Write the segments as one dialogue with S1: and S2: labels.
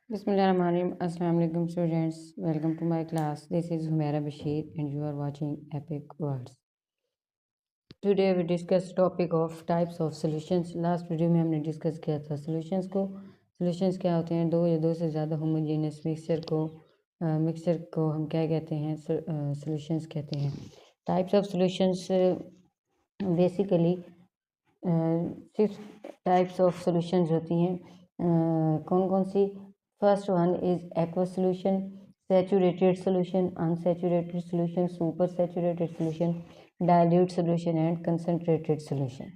S1: Bismillahirrahmanirrahim. Assalamu alaikum students. Welcome to my class. This is Humaira Bashir and you are watching Epic Words. Today we discuss topic of types of solutions. Last video में हमने discuss किया था solutions को. Solutions क्या होते हैं? दो या दो से ज़्यादा homogeneous mixture को हम क्या कहते हैं? Solutions कहते हैं. Types of solutions basically 6 types of solutions होती हैं. कौन कौन सी? First one is aqueous solution, saturated solution, unsaturated solution, supersaturated solution, dilute solution and concentrated solution.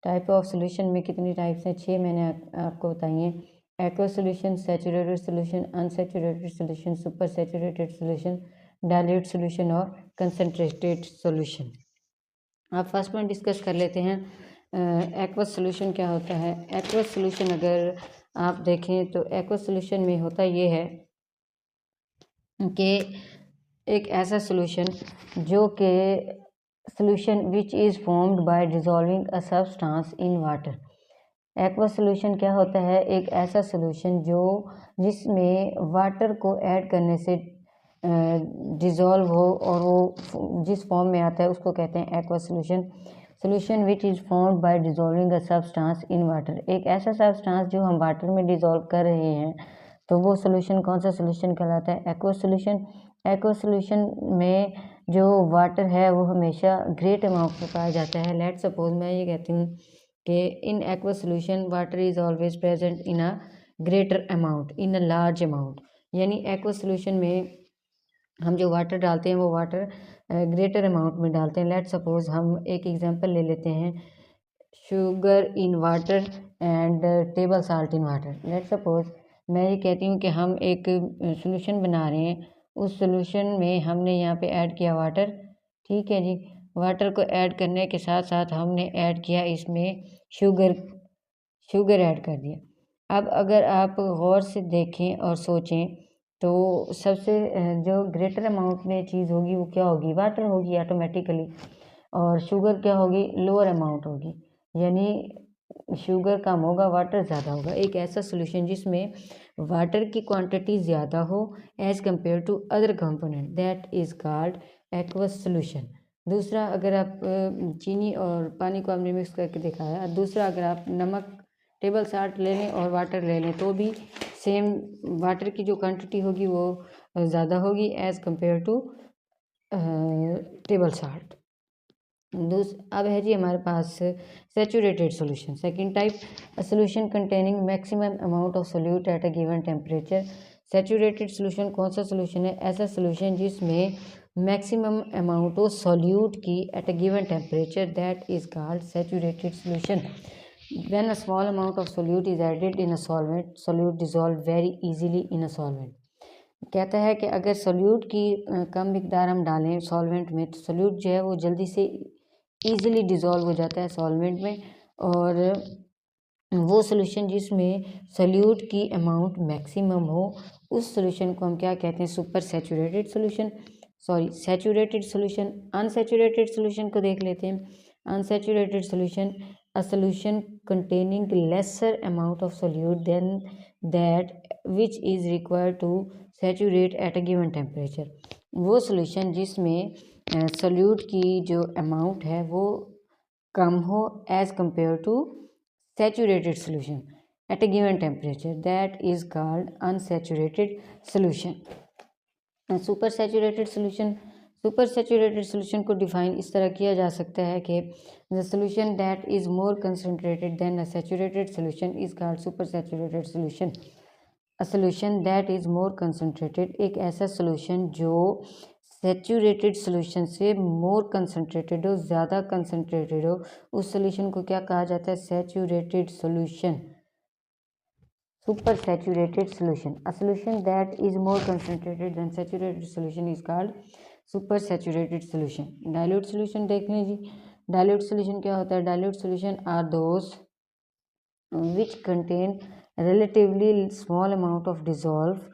S1: Type of solution में कितनी टाइप्स हैं? 6 मैंने आपको बताई हैं. Aqueous solution, saturated solution, unsaturated solution, super saturated solution, dilute solution और concentrated solution. अब first one discuss कर लेते हैं. एक्वस सोल्यूशन क्या होता है? एक्वस सोल्यूशन अगर आप देखें तो एक्वस सोल्यूशन में होता ये है कि एक ऐसा सोल्यूशन जो कि solution which is formed by dissolving a substance in water. Aqueous solution क्या होता है? एक ऐसा सोल्यूशन जिसमें वाटर को ऐड करने से डिज़ोल्व हो और वो जिस फॉर्म में आता है उसको कहते हैं aqueous solution. Solution which is formed by dissolving a substance in water. एक ऐसा सब्सटेंस जो हम वाटर में डिज़ोल्व कर रहे हैं तो वो सोल्यूशन कौन सा सोल्यूशन कहलाता है? Aqueous solution. एक्वस सोल्यूशन में जो वाटर है वो हमेशा ग्रेट अमाउंट में पाया जाता है. लेट सपोज मैं ये कहती हूँ कि in aqueous solution water is always present in a greater amount, in a large amount. यानी एक्वस सोल्यूशन में हम जो वाटर डालते हैं वो वाटर ग्रेटर अमाउंट में डालते हैं. लेट सपोज हम एक एग्जांपल ले लेते हैं, sugar in water and table salt in water. Let suppose मैं ये कहती हूँ कि हम एक सोल्यूशन बना रहे हैं. उस सोल्यूशन में हमने यहाँ पे ऐड किया वाटर. ठीक है जी. वाटर को ऐड करने के साथ साथ हमने ऐड किया इसमें शुगर ऐड कर दिया. अब अगर आप गौर से देखें और सोचें तो सबसे जो ग्रेटर अमाउंट में चीज़ होगी वो क्या होगी? वाटर होगी ऑटोमेटिकली. और शुगर क्या होगी? लोअर अमाउंट होगी. यानी शुगर कम होगा, वाटर ज़्यादा होगा. एक ऐसा सोल्यूशन जिसमें वाटर की क्वांटिटी ज़्यादा हो as compare to other component, that is called aqueous solution. दूसरा, अगर आप चीनी और पानी को हमने मिक्स करके दिखाया. दूसरा, अगर आप नमक, टेबल साल्ट ले लें और वाटर ले लें तो भी सेम वाटर की जो क्वांटिटी होगी वो ज़्यादा होगी as compare to table salt. अब है जी हमारे पास saturated solution. Second type, a solution containing maximum amount of solute at a given temperature. Saturated solution कौन सा सोल्यूशन है? ऐसा सोल्यूशन जिसमें मैक्सिमम अमाउंट ऑफ सोल्यूट की at a given temperature, that is called saturated solution. When a small amount of solute is added in a solvent, solute dissolve very easily in a solvent. कहता है कि अगर solute की कम मिकदार हम डालें solvent में तो सोल्यूट जो है वो जल्दी से ईजिली डिज़ोल्व हो जाता है सॉल्वेंट में. और वो सोल्यूशन जिसमें सोल्यूट की अमाउंट मैक्सिमम हो उस सोल्यूशन को हम क्या कहते हैं? Super saturated solution, saturated solution. Unsaturated solution को देख लेते हैं. Unsaturated solution, a solution containing lesser amount of solute than that which is required to saturate at a given temperature. वो solution जिसमें solute की जो amount है वो कम हो as compared to saturated solution at a given temperature, that is called unsaturated solution. Super saturated solution. Super saturated solution को define इस तरह किया जा सकता है कि the solution that is more concentrated than a saturated solution is called super saturated solution. A solution that is more concentrated, एक ऐसा सोल्यूशन जो सैचुरेटेड सोल्यूशन से मोर कंसनट्रेटेड हो, ज़्यादा कंसनट्रेटेड हो, उस सोल्यूशन को क्या कहा जाता है? Saturated solution. Super saturated solution. A solution that is more concentrated than saturated solution is called super saturated solution. Dilute solution देख लें जी. Dilute solution क्या होता है? Dilute solution are those which contain relatively small amount of dissolved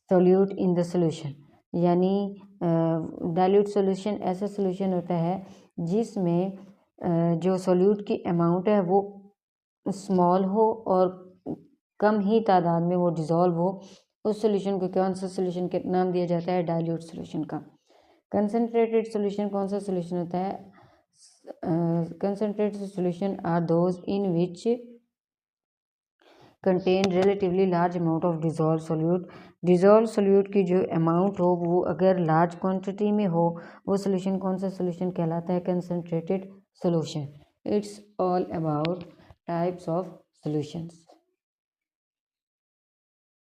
S1: solute in the solution. यानी dilute solution ऐसा solution होता है जिसमें जो solute की amount है वो small हो और कम ही तादाद में वो डिज़ोल्व हो, उस सोल्यूशन को कौन सा सोल्यूशन के नाम दिया जाता है? डाइल्यूट सोल्यूशन का। कंसनट्रेटेड सोल्यूशन कौन सा सोल्यूशन होता है? Concentrated solution are those in which contain relatively large amount of dissolve solute. Dissolve solute की जो अमाउंट हो वो अगर लार्ज क्वांटिटी में हो, वो सोल्यूशन कौन सा सोल्यूशन कहलाता है? Concentrated solution. It's all about types of solutions.